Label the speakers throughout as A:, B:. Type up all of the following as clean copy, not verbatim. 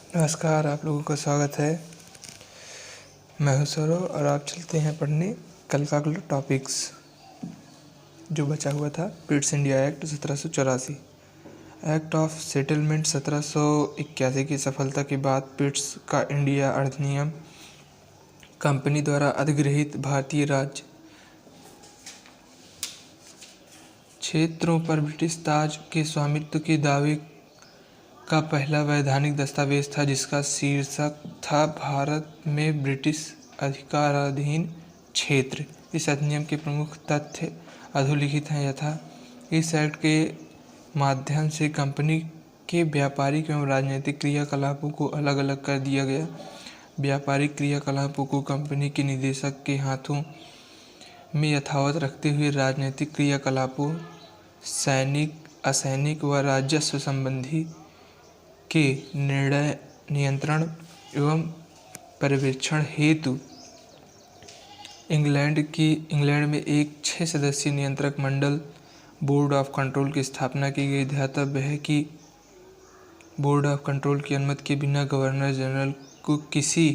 A: नमस्कार, आप लोगों का स्वागत है। मैं हूं सौरव और आप चलते हैं पढ़ने कल का अगला टॉपिक्स जो बचा हुआ था। Pitt's India act 1784। Act of settlement 1781 की सफलता के बाद पिट्स का इंडिया अधिनियम कंपनी द्वारा अधिग्रहित भारतीय राज्य क्षेत्रों पर ब्रिटिश ताज के स्वामित्व के दावे का पहला वैधानिक दस्तावेज था, जिसका शीर्षक था भारत में ब्रिटिश अधिकाराधीन क्षेत्र। इस अधिनियम के प्रमुख तथ्य अधोलिखित हैं यथा: इस एक्ट के माध्यम से कंपनी के व्यापारिक एवं राजनीतिक क्रियाकलापों को अलग अलग कर दिया गया। व्यापारिक क्रियाकलापों को कंपनी के निदेशक के हाथों में यथावत रखते हुए राजनीतिक क्रियाकलापों, सैनिक, असैनिक व राजस्व संबंधी के निर्णय, नियंत्रण एवं पर्यवेक्षण हेतु इंग्लैंड में एक 6 सदस्यीय नियंत्रक मंडल बोर्ड ऑफ कंट्रोल की स्थापना की गई। ध्यातव्य है कि बोर्ड ऑफ कंट्रोल की अनुमति के बिना गवर्नर जनरल को किसी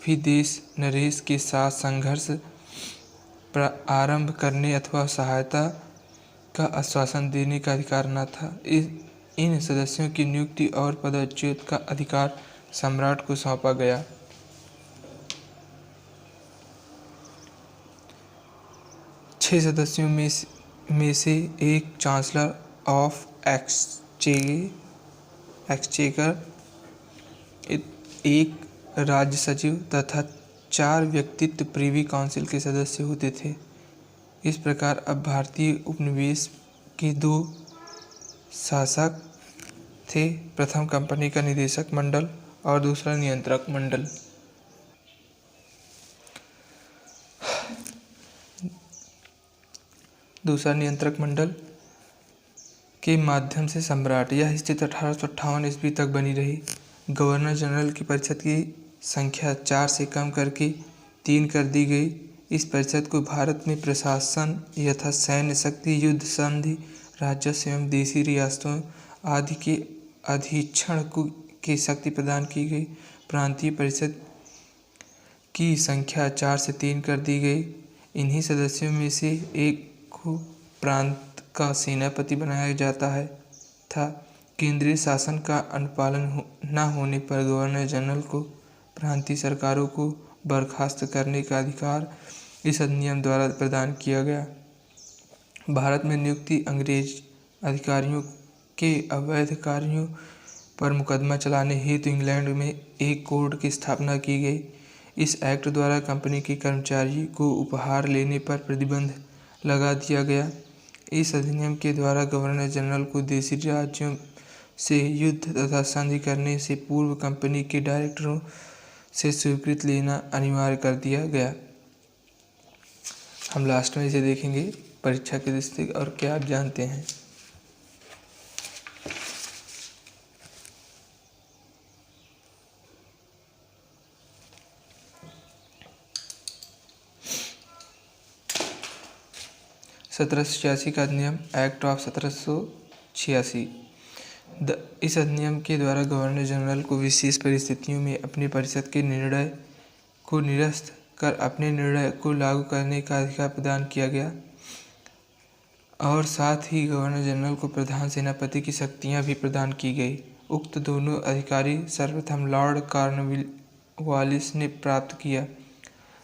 A: भी देश नरेश के साथ संघर्ष आरंभ करने अथवा सहायता का आश्वासन देने का अधिकार न था। इन सदस्यों की नियुक्ति और पदच्युत का अधिकार सम्राट को सौंपा गया। छह सदस्यों में से एक चांसलर ऑफ एक्सचेकर, एक राज्य सचिव तथा 4 व्यक्तित्व प्रीवी काउंसिल के सदस्य होते थे। इस प्रकार अब भारतीय उपनिवेश के 2 शासक थे, प्रथम कंपनी का निदेशक मंडल और दूसरा नियंत्रक मंडल। दूसरा नियंत्रक मंडल के माध्यम से सम्राट, यह स्थिति 1858 ईस्वी तक बनी रही। गवर्नर जनरल की परिषद की संख्या 4 से कम करके 3 कर दी गई। इस परिषद को भारत में प्रशासन यथा सैन्य शक्ति, युद्ध संधि, राजस्व एवं देशी रियासतों आदि के अधीक्षण की शक्ति प्रदान की गई। प्रांतीय परिषद की संख्या 4 से 3 कर दी गई। इन्हीं सदस्यों में से एक को प्रांत का सेनापति बनाया जाता था। केंद्रीय शासन का अनुपालन न होने पर गवर्नर जनरल को प्रांतीय सरकारों को बर्खास्त करने का अधिकार इस अधिनियम द्वारा प्रदान किया गया। भारत में नियुक्ति अंग्रेज अधिकारियों के अवैध कार्यों पर मुकदमा चलाने हेतु इंग्लैंड में एक कोर्ट की स्थापना की गई। इस एक्ट द्वारा कंपनी के कर्मचारी को उपहार लेने पर प्रतिबंध लगा दिया गया। इस अधिनियम के द्वारा गवर्नर जनरल को देशी राज्यों से युद्ध तथा संधि करने से पूर्व कंपनी के डायरेक्टरों से स्वीकृति लेना अनिवार्य कर दिया गया। हम लास्ट में इसे देखेंगे परीक्षा के दृष्टि और क्या आप जानते हैं। सत्रह सौ 86 का अधिनियम, एक्ट ऑफ 1786। इस अधिनियम के द्वारा गवर्नर जनरल को विशेष परिस्थितियों में अपनी परिषद के निर्णय को निरस्त कर अपने निर्णय को लागू करने का अधिकार प्रदान किया गया और साथ ही गवर्नर जनरल को प्रधान सेनापति की शक्तियां भी प्रदान की गई। उक्त दोनों अधिकारी सर्वप्रथम लॉर्ड कॉर्नवालिस ने प्राप्त किया।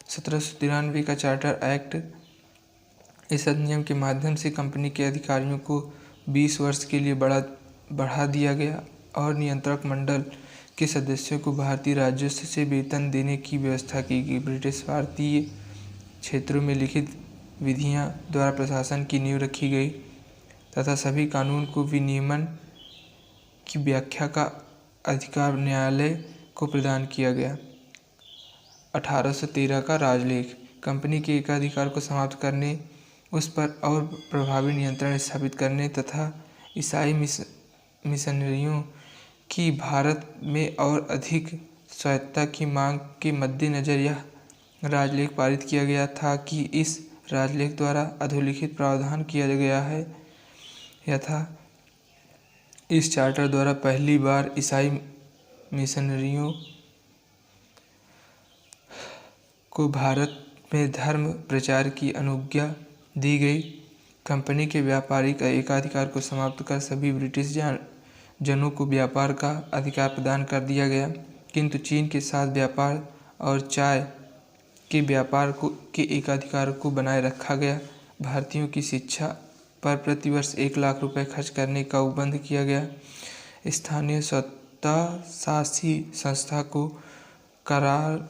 A: 1793 का चार्टर एक्ट, इस अधिनियम के माध्यम से कंपनी के अधिकारियों को 20 वर्ष के लिए बढ़ा दिया गया और नियंत्रक मंडल के सदस्यों को भारतीय राजस्व से वेतन देने की व्यवस्था की गई। ब्रिटिश भारतीय क्षेत्रों में लिखित विधियां द्वारा प्रशासन की नींव रखी गई तथा सभी कानून को विनियमन की व्याख्या का अधिकार न्यायालय को प्रदान किया गया। 1813 का राजलेख, कंपनी के एकाधिकार को समाप्त करने, उस पर और प्रभावी नियंत्रण स्थापित करने तथा ईसाई मिशनरियों की भारत में और अधिक स्वायत्तता की मांग के मद्देनज़र यह राजलेख पारित किया गया था कि इस राजलेख द्वारा अधोलिखित प्रावधान किया गया है यथा इस चार्टर द्वारा पहली बार ईसाई मिशनरियों को भारत में धर्म प्रचार की अनुज्ञा दी गई। कंपनी के व्यापारिक एकाधिकार को समाप्त कर सभी ब्रिटिश जनों को व्यापार का अधिकार प्रदान कर दिया गया, किंतु चीन के साथ व्यापार और चाय के व्यापार के एकाधिकार को बनाए रखा गया। भारतीयों की शिक्षा पर प्रतिवर्ष 1 लाख रुपए खर्च करने का उपबंध किया गया। स्थानीय स्वतःशासी संस्था को करार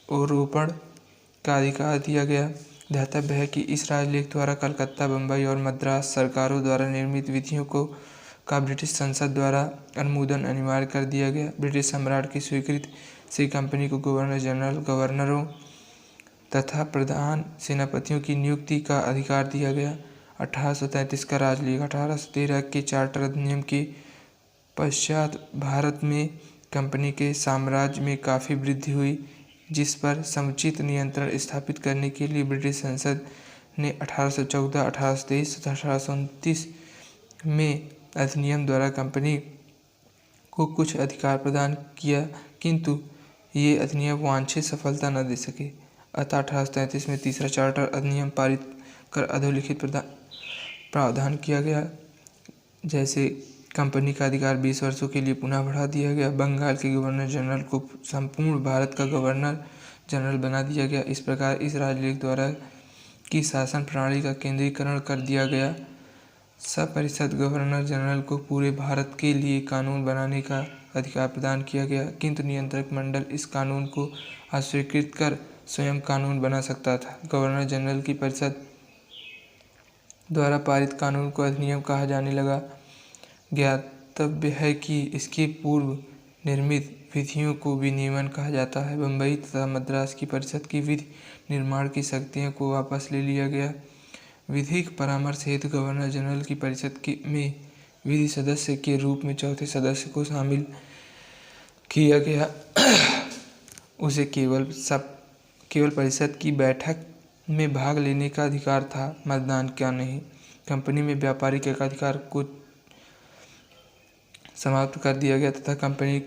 A: आरोपण का अधिकार दिया गया। ध्यातव्य है कि इस राजलेख द्वारा कलकत्ता, बम्बई और मद्रास सरकारों द्वारा निर्मित विधियों का ब्रिटिश संसद द्वारा अनुमोदन अनिवार्य कर दिया गया। ब्रिटिश सम्राट की स्वीकृति से कंपनी को गवर्नर जनरल, गवर्नरों तथा प्रधान सेनापतियों की नियुक्ति का अधिकार दिया गया। 1833 का राजलेख। 1813 के चार्टर अधिनियम के पश्चात भारत में कंपनी के साम्राज्य में काफ़ी वृद्धि हुई, जिस पर समुचित नियंत्रण स्थापित करने के लिए ब्रिटिश संसद ने 1814, 1823 तथा 1829 में अधिनियम द्वारा कंपनी को कुछ अधिकार प्रदान किया, किंतु ये अधिनियम वांछित सफलता न दे सके। अतः 1833 में तीसरा चार्टर अधिनियम पारित कर अधोलिखित प्रावधान किया गया, जैसे कंपनी का अधिकार 20 वर्षों के लिए पुनः बढ़ा दिया गया। बंगाल के गवर्नर जनरल को संपूर्ण भारत का गवर्नर जनरल बना दिया गया। इस प्रकार इस राजलेख द्वारा की शासन प्रणाली का केंद्रीकरण कर दिया गया। सपरिषद गवर्नर जनरल को पूरे भारत के लिए कानून बनाने का अधिकार प्रदान किया गया, किंतु नियंत्रक मंडल इस कानून को अस्वीकृत कर स्वयं कानून बना सकता था। गवर्नर जनरल की परिषद द्वारा पारित कानून को अधिनियम कहा जाने लगा। ज्ञातव्य है कि इसके पूर्व निर्मित विधियों को विनियमन कहा जाता है। बम्बई तथा मद्रास की परिषद की विधि निर्माण की शक्तियों को वापस ले लिया गया। विधिक परामर्श हेतु गवर्नर जनरल की परिषद में विधि सदस्य के रूप में चौथे सदस्य को शामिल किया गया। उसे केवल परिषद की बैठक में भाग लेने का अधिकार था, मतदान का नहीं। कंपनी में व्यापारिक एकाधिकार को समाप्त कर दिया गया तथा कंपनी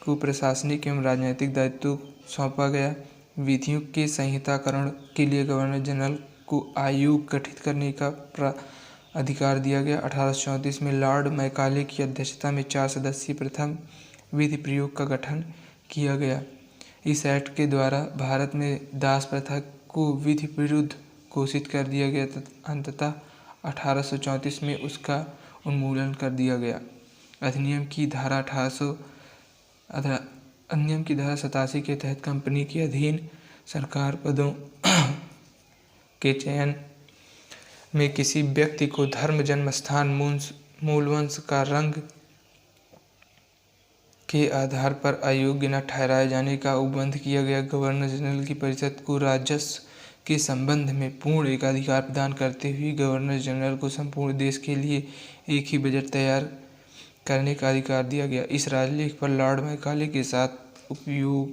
A: को प्रशासनिक एवं राजनीतिक दायित्व सौंपा गया। विधियों के संहिताकरण के लिए गवर्नर जनरल को आयोग गठित करने का अधिकार दिया गया। 1834 में लॉर्ड मैकाले की अध्यक्षता में 4 सदस्यीय प्रथम विधि प्रयोग का गठन किया गया। इस एक्ट के द्वारा भारत में दास प्रथा को विधि विरुद्ध घोषित कर दिया गया तथा अंततः 1834 में उसका उन्मूलन कर दिया गया। अधिनियम की धारा 87 के तहत कंपनी के अधीन सरकार पदों के चयन में किसी व्यक्ति को धर्म, जन्म स्थान, मूलवंश का रंग के आधार पर अयोग्य न ठहराए जाने का उपबंध किया गया। गवर्नर जनरल की परिषद को राजस्व के संबंध में पूर्ण एकाधिकार प्रदान करते हुए गवर्नर जनरल को संपूर्ण देश के लिए एक ही बजट तैयार करने का अधिकार दिया गया। इस राजलेख पर लॉर्ड मैकाले के साथ उपयोगितावादी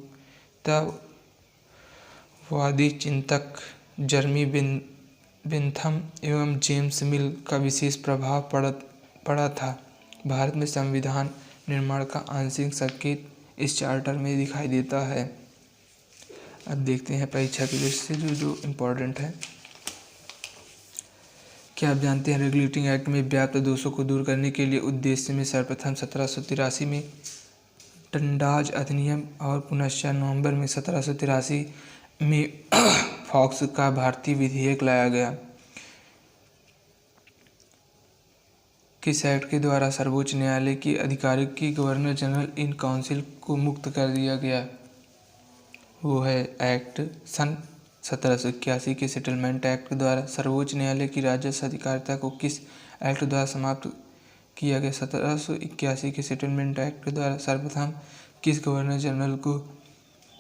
A: चिंतक जर्मी बेंथम एवं जेम्स मिल का विशेष प्रभाव पड़ा था। भारत में संविधान निर्माण का आंशिक संकेत इस चार्टर में दिखाई देता है। अब देखते हैं परीक्षा की दृष्टि से जो इम्पोर्टेंट है। क्या आप जानते हैं रेगुलेटिंग एक्ट में व्याप्त दोषों को दूर करने के लिए उद्देश्य में सर्वप्रथम 1783 में डंडाज अधिनियम और पुनश्च नवंबर में 1783 में फॉक्स का भारतीय विधेयक लाया गया। किस एक्ट के द्वारा सर्वोच्च न्यायालय के अधिकारियों की गवर्नर जनरल इन काउंसिल को मुक्त कर दिया गया? वो है एक्ट सन 1781 के सेटलमेंट एक्ट द्वारा। सर्वोच्च न्यायालय की राजस्व अधिकारिता को किस एक्ट द्वारा समाप्त किया गया? 1781 के सेटलमेंट एक्ट द्वारा। सर्वप्रथम किस गवर्नर जनरल को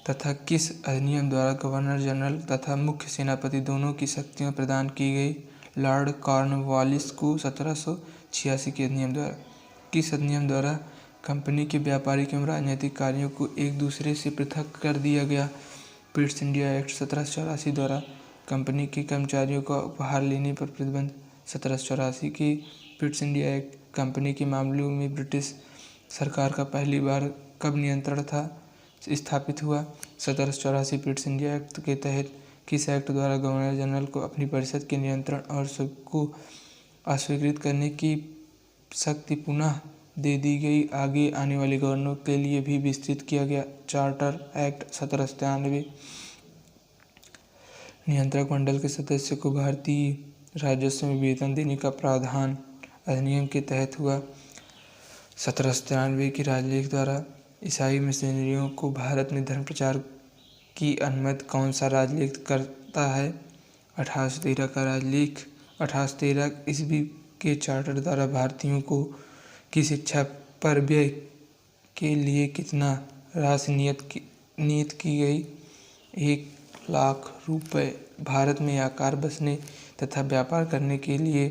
A: तथा किस अधिनियम द्वारा गवर्नर जनरल तथा मुख्य सेनापति दोनों की शक्तियां प्रदान की गई? लॉर्ड कॉर्नवालिस को 1786 के अधिनियम द्वारा। किस अधिनियम द्वारा कंपनी के व्यापारिक एवं राजनीतिक कार्यों को एक दूसरे से पृथक कर दिया गया? पिट्स इंडिया एक्ट 1784 द्वारा। कंपनी के कर्मचारियों का उपहार लेने पर प्रतिबंध। 1784 के पिट्स इंडिया एक्ट कंपनी के मामलों में ब्रिटिश सरकार का पहली बार कब नियंत्रण था स्थापित हुआ? 1784 पिट्स इंडिया एक्ट के तहत किस एक्ट द्वारा गवर्नर जनरल को अपनी परिषद के नियंत्रण और को अस्वीकृत करने की शक्ति पुनः दे दी गई? आगे आने वाले गवर्नरों के लिए भी विस्तृत किया गया चार्टर एक्ट 1793। नियंत्रक मंडल के सदस्यों को भारतीय राजस्व में वेतन देने का प्रावधान अधिनियम के तहत हुआ। 1793 की राजलेख द्वारा ईसाई मिशनरियों को भारत में धर्म प्रचार की अनुमति कौन सा राजलेख करता है? 1813 का राजलेख। 1813 ईस्वी के चार्टर द्वारा भारतीयों को की शिक्षा पर व्यय के लिए कितना राशि नियत की गई? 1 लाख रुपए। भारत में आकार बसने तथा व्यापार करने के लिए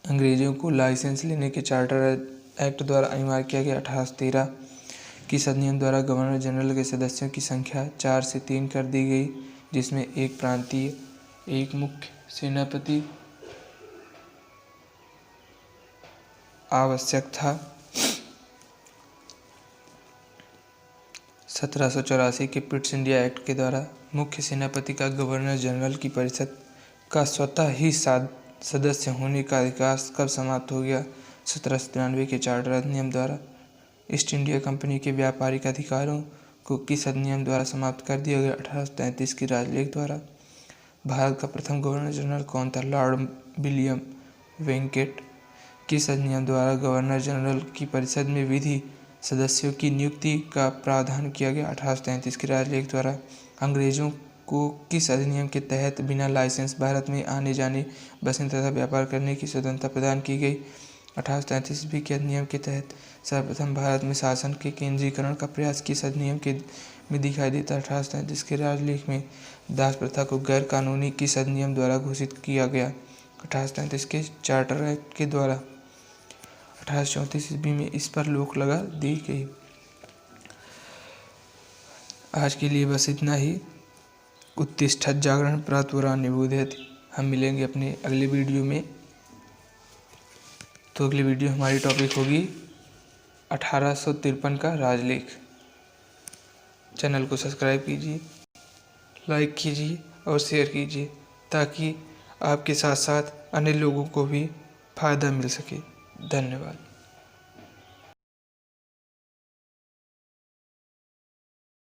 A: अंग्रेजों को लाइसेंस लेने के चार्टर एक्ट द्वारा अनिवार्य किया गया। 1813 किस अधिनियम द्वारा गवर्नर जनरल के सदस्यों की संख्या 4 से 3 कर दी गई, जिसमें 1 प्रांतीय, 1 मुख्य सेनापति आवश्यक था? 1784 के पिट्स इंडिया एक्ट के द्वारा मुख्य सेनापति का गवर्नर जनरल की परिषद का स्वतः ही सदस्य होने का अधिकार कब समाप्त हो गया? 1793 के चार्टर अधिनियम द्वारा ईस्ट इंडिया कंपनी के व्यापारिक अधिकारों को किस अधिनियम द्वारा समाप्त कर दिया गया? 1833 की राजलेख द्वारा। भारत का प्रथम गवर्नर जनरल कौन था? Lord William banquet. किस अधिनियम द्वारा गवर्नर जनरल की परिषद में विधि सदस्यों की नियुक्ति का प्रावधान किया गया? 1833 की राजलेख द्वारा। अंग्रेजों को किस अधिनियम के तहत बिना लाइसेंस भारत में आने जाने, बसने तथा व्यापार करने की स्वतंत्रता प्रदान की गई? 1833 ईस्वी के अधिनियम के तहत सर्वप्रथम भारत में शासन के केंद्रीकरण का प्रयास किस अधिनियम में दिखाई देता है? 1833 के राजलेख में। दास प्रथा को गैर कानूनी किस अधिनियम द्वारा घोषित किया गया? 1833 के चार्टर एक्ट के द्वारा। 1834 ईस्वी में इस पर रोक लगा दी गई। आज के लिए बस इतना ही। उत्तिष्ठत् जागरण प्रातुरान्य बोधयति। हम मिलेंगे अपने अगले वीडियो में। तो अगली वीडियो हमारी टॉपिक होगी 1853 का राजलेख। चैनल को सब्सक्राइब कीजिए, लाइक कीजिए और शेयर कीजिए ताकि आपके साथ साथ अन्य लोगों को भी फायदा मिल सके। धन्यवाद।